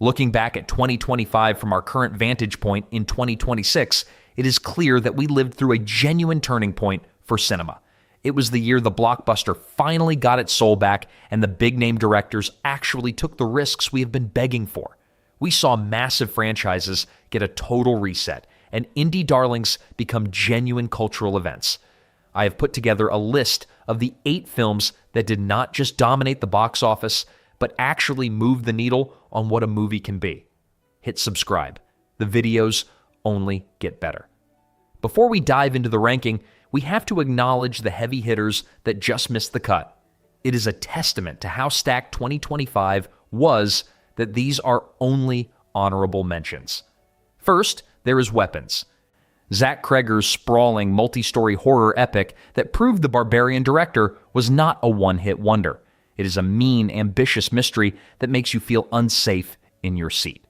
Looking back at 2025 from our current vantage point in 2026, it is clear that we lived through a genuine turning point for cinema. It was the year the blockbuster finally got its soul back and the big-name directors actually took the risks we have been begging for. We saw massive franchises get a total reset and indie darlings become genuine cultural events. I have put together a list of the 8 films that did not just dominate the box office, but actually move the needle on what a movie can be. Hit subscribe. The videos only get better. Before we dive into the ranking, we have to acknowledge the heavy hitters that just missed the cut. It is a testament to how stacked 2025 was that these are only honorable mentions. First, there is Weapons, Zach Cregger's sprawling multi-story horror epic that proved the Barbarian director was not a one-hit wonder. It is a mean, ambitious mystery that makes you feel unsafe in your seat.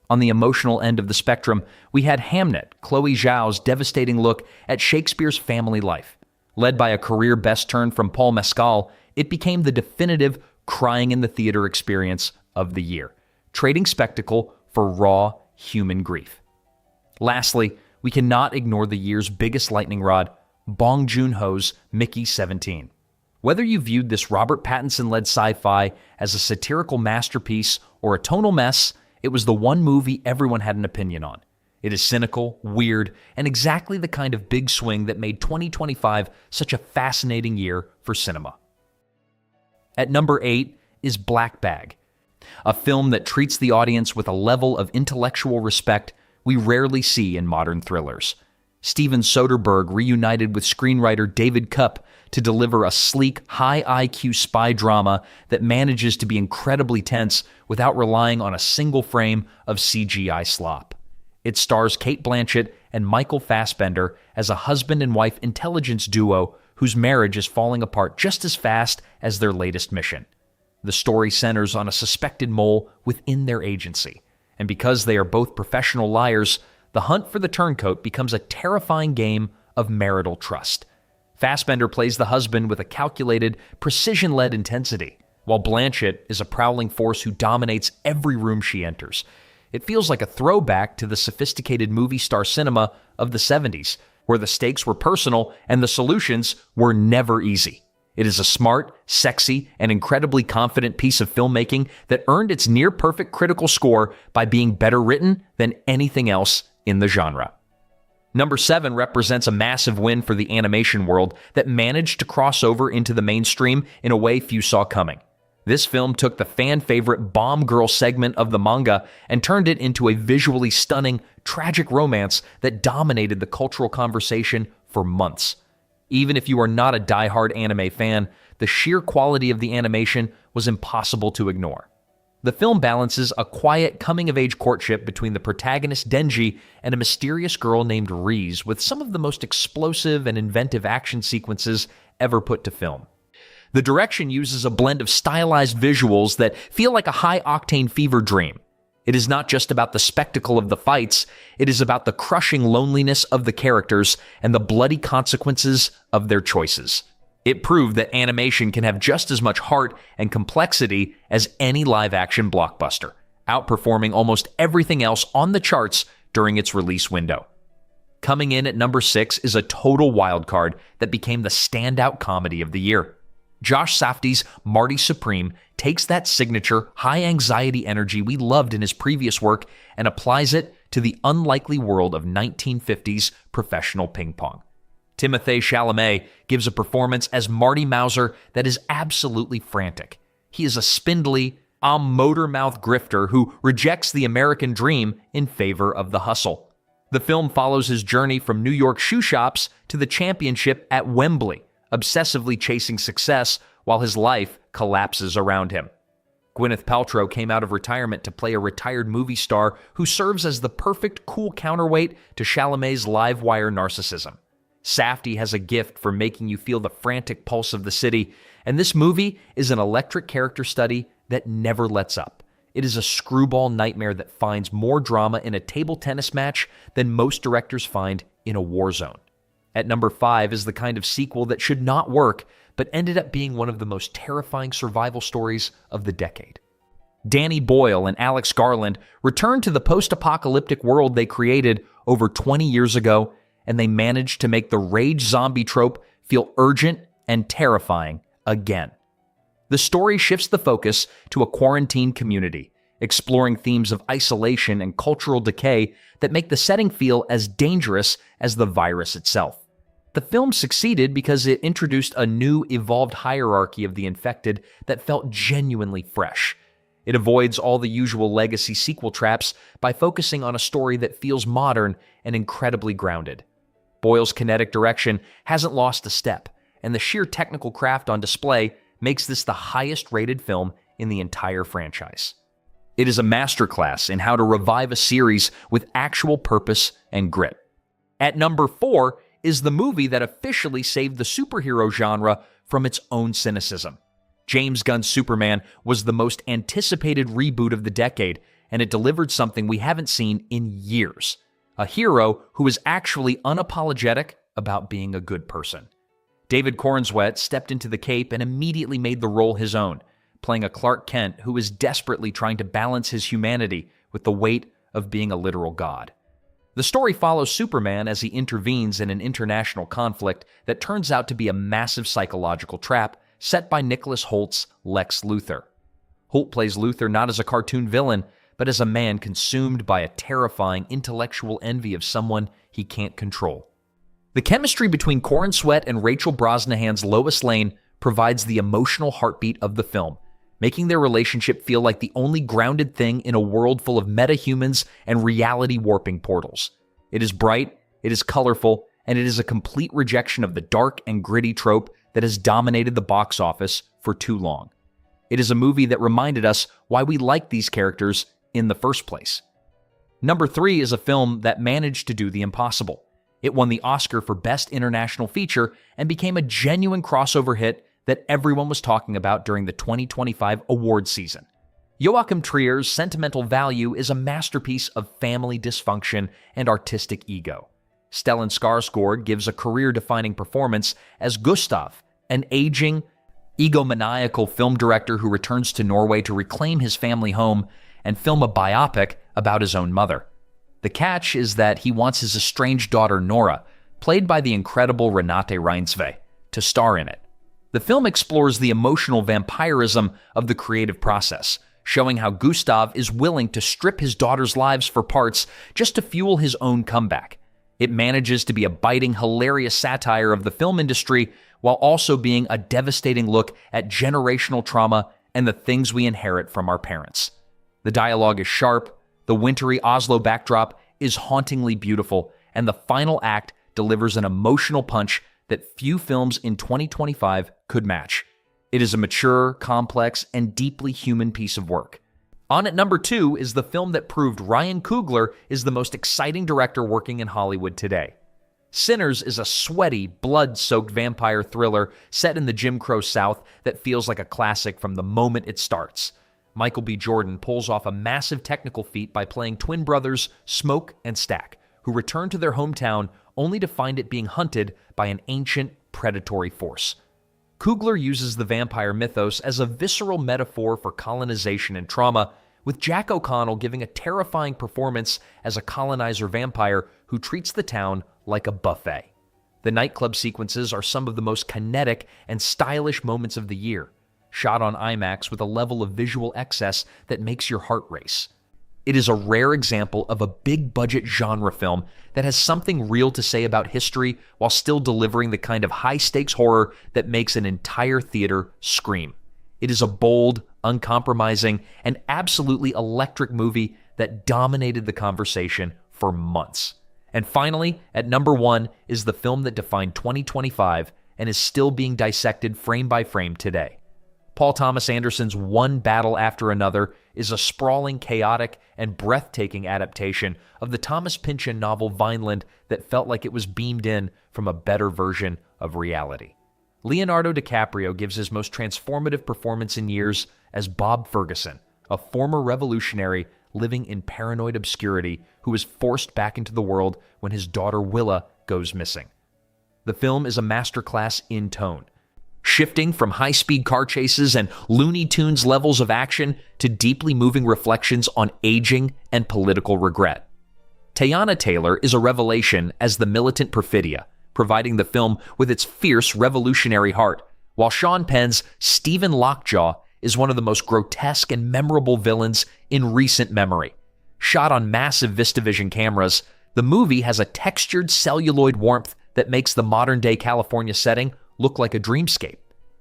On the emotional end of the spectrum, we had Hamnet, Chloe Zhao's devastating look at Shakespeare's family life. Led by a career best turn from Paul Mescal, it became the definitive crying in the theater experience of the year, trading spectacle for raw human grief. Lastly, we cannot ignore the year's biggest lightning rod, Bong Joon-ho's Mickey 17. Whether you viewed this Robert Pattinson-led sci-fi as a satirical masterpiece or a tonal mess, it was the one movie everyone had an opinion on. It is cynical, weird, and exactly the kind of big swing that made 2025 such a fascinating year for cinema. At number 8 is Black Bag, a film that treats the audience with a level of intellectual respect we rarely see in modern thrillers. Steven Soderbergh reunited with screenwriter David Koepp to deliver a sleek, high IQ spy drama that manages to be incredibly tense without relying on a single frame of CGI slop. It stars Cate Blanchett and Michael Fassbender as a husband and wife intelligence duo whose marriage is falling apart just as fast as their latest mission. The story centers on a suspected mole within their agency, and because they are both professional liars, the hunt for the turncoat becomes a terrifying game of marital trust. Fassbender plays the husband with a calculated, precision-led intensity, while Blanchett is a prowling force who dominates every room she enters. It feels like a throwback to the sophisticated movie star cinema of the 70s, where the stakes were personal and the solutions were never easy. It is a smart, sexy, and incredibly confident piece of filmmaking that earned its near-perfect critical score by being better written than anything else in the genre. Number 7 represents a massive win for the animation world that managed to cross over into the mainstream in a way few saw coming. This film took the fan-favorite Bomb Girl segment of the manga and turned it into a visually stunning, tragic romance that dominated the cultural conversation for months. Even if you are not a die-hard anime fan, the sheer quality of the animation was impossible to ignore. The film balances a quiet coming-of-age courtship between the protagonist Denji and a mysterious girl named Rize with some of the most explosive and inventive action sequences ever put to film. The direction uses a blend of stylized visuals that feel like a high-octane fever dream. It is not just about the spectacle of the fights, it is about the crushing loneliness of the characters and the bloody consequences of their choices. It proved that animation can have just as much heart and complexity as any live-action blockbuster, outperforming almost everything else on the charts during its release window. Coming in at number 6 is a total wildcard that became the standout comedy of the year. Josh Safdie's Marty Supreme takes that signature high-anxiety energy we loved in his previous work and applies it to the unlikely world of 1950s professional ping pong. Timothée Chalamet gives a performance as Marty Mauser that is absolutely frantic. He is a spindly, motor-mouth grifter who rejects the American dream in favor of the hustle. The film follows his journey from New York shoe shops to the championship at Wembley, obsessively chasing success while his life collapses around him. Gwyneth Paltrow came out of retirement to play a retired movie star who serves as the perfect cool counterweight to Chalamet's live-wire narcissism. Safdie has a gift for making you feel the frantic pulse of the city, and this movie is an electric character study that never lets up. It is a screwball nightmare that finds more drama in a table tennis match than most directors find in a war zone. At number 5 is the kind of sequel that should not work, but ended up being one of the most terrifying survival stories of the decade. Danny Boyle and Alex Garland return to the post-apocalyptic world they created over 20 years ago, and they managed to make the rage zombie trope feel urgent and terrifying again. The story shifts the focus to a quarantined community, exploring themes of isolation and cultural decay that make the setting feel as dangerous as the virus itself. The film succeeded because it introduced a new, evolved hierarchy of the infected that felt genuinely fresh. It avoids all the usual legacy sequel traps by focusing on a story that feels modern and incredibly grounded. Boyle's kinetic direction hasn't lost a step, and the sheer technical craft on display makes this the highest-rated film in the entire franchise. It is a masterclass in how to revive a series with actual purpose and grit. At number 4 is the movie that officially saved the superhero genre from its own cynicism. James Gunn's Superman was the most anticipated reboot of the decade, and it delivered something we haven't seen in years. A hero who is actually unapologetic about being a good person. David Corenswet stepped into the cape and immediately made the role his own, playing a Clark Kent who is desperately trying to balance his humanity with the weight of being a literal god. The story follows Superman as he intervenes in an international conflict that turns out to be a massive psychological trap set by Nicholas Holt's Lex Luthor. Holt plays Luthor not as a cartoon villain, but as a man consumed by a terrifying intellectual envy of someone he can't control. The chemistry between Corenswet and Rachel Brosnahan's Lois Lane provides the emotional heartbeat of the film, making their relationship feel like the only grounded thing in a world full of metahumans and reality-warping portals. It is bright, it is colorful, and it is a complete rejection of the dark and gritty trope that has dominated the box office for too long. It is a movie that reminded us why we like these characters in the first place. Number 3 is a film that managed to do the impossible. It won the Oscar for Best International Feature and became a genuine crossover hit that everyone was talking about during the 2025 awards season. Joachim Trier's Sentimental Value is a masterpiece of family dysfunction and artistic ego. Stellan Skarsgård gives a career-defining performance as Gustav, an aging, egomaniacal film director who returns to Norway to reclaim his family home and film a biopic about his own mother. The catch is that he wants his estranged daughter Nora, played by the incredible Renate Reinsve, to star in it. The film explores the emotional vampirism of the creative process, showing how Gustav is willing to strip his daughter's lives for parts just to fuel his own comeback. It manages to be a biting, hilarious satire of the film industry while also being a devastating look at generational trauma and the things we inherit from our parents. The dialogue is sharp, the wintry Oslo backdrop is hauntingly beautiful, and the final act delivers an emotional punch that few films in 2025 could match. It is a mature, complex, and deeply human piece of work. On at number 2 is the film that proved Ryan Coogler is the most exciting director working in Hollywood today. Sinners is a sweaty, blood-soaked vampire thriller set in the Jim Crow South that feels like a classic from the moment it starts. Michael B. Jordan pulls off a massive technical feat by playing twin brothers Smoke and Stack, who return to their hometown only to find it being hunted by an ancient, predatory force. Coogler uses the vampire mythos as a visceral metaphor for colonization and trauma, with Jack O'Connell giving a terrifying performance as a colonizer vampire who treats the town like a buffet. The nightclub sequences are some of the most kinetic and stylish moments of the year, shot on IMAX with a level of visual excess that makes your heart race. It is a rare example of a big-budget genre film that has something real to say about history while still delivering the kind of high-stakes horror that makes an entire theater scream. It is a bold, uncompromising, and absolutely electric movie that dominated the conversation for months. And finally, at number 1 is the film that defined 2025 and is still being dissected frame by frame today. Paul Thomas Anderson's One Battle After Another is a sprawling, chaotic, and breathtaking adaptation of the Thomas Pynchon novel Vineland that felt like it was beamed in from a better version of reality. Leonardo DiCaprio gives his most transformative performance in years as Bob Ferguson, a former revolutionary living in paranoid obscurity who is forced back into the world when his daughter Willa goes missing. The film is a masterclass in tone. shifting from high-speed car chases and Looney Tunes levels of action to deeply moving reflections on aging and political regret. Teyana Taylor is a revelation as the militant perfidia, providing the film with its fierce revolutionary heart, while Sean Penn's Stephen Lockjaw is one of the most grotesque and memorable villains in recent memory. Shot on massive VistaVision cameras, the movie has a textured celluloid warmth that makes the modern-day California setting look like a dreamscape.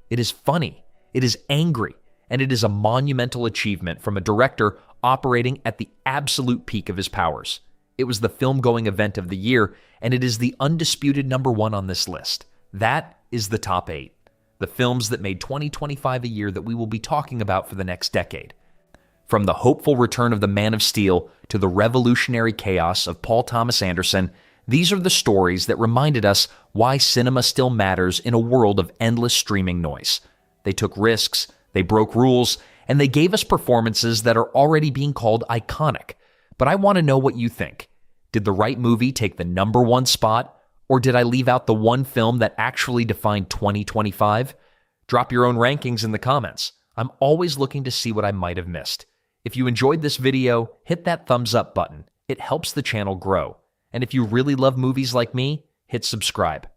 It is funny, it is angry, and it is a monumental achievement from a director operating at the absolute peak of his powers. It was the film-going event of the year, and it is the undisputed number one on this list. That is the top 8. The films that made 2025 a year that we will be talking about for the next decade. From the hopeful return of the Man of Steel to the revolutionary chaos of Paul Thomas Anderson, these are the stories that reminded us why cinema still matters in a world of endless streaming noise. They took risks, they broke rules, and they gave us performances that are already being called iconic. But I want to know what you think. Did the right movie take the number one spot? Or did I leave out the one film that actually defined 2025? Drop your own rankings in the comments. I'm always looking to see what I might have missed. If you enjoyed this video, hit that thumbs up button. It helps the channel grow. And if you really love movies like me, hit subscribe.